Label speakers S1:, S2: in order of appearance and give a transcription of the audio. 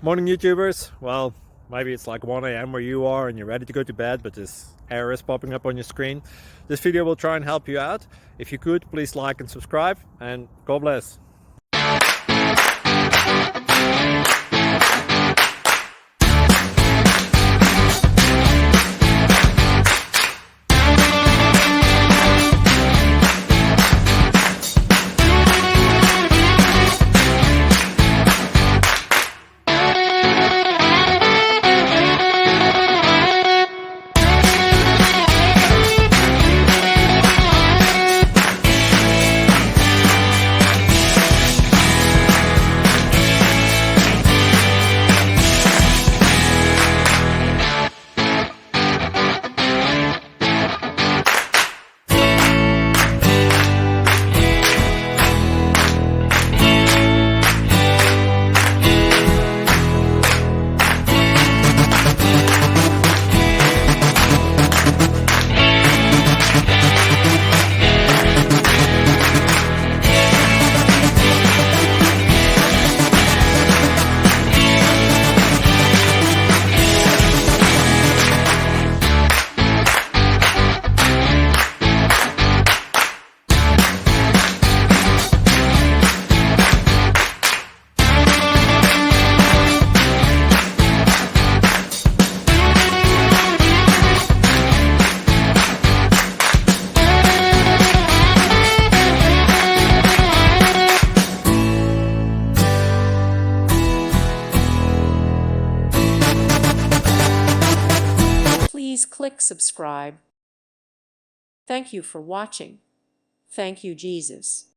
S1: Morning YouTubers. Well, maybe it's like 1 a.m. where you are and you're ready to go to bed, but this error is popping up on your screen. This video will try and help you out. If you could, please like and subscribe, and God bless.
S2: Please click subscribe. Thank you for watching. Thank you, Jesus.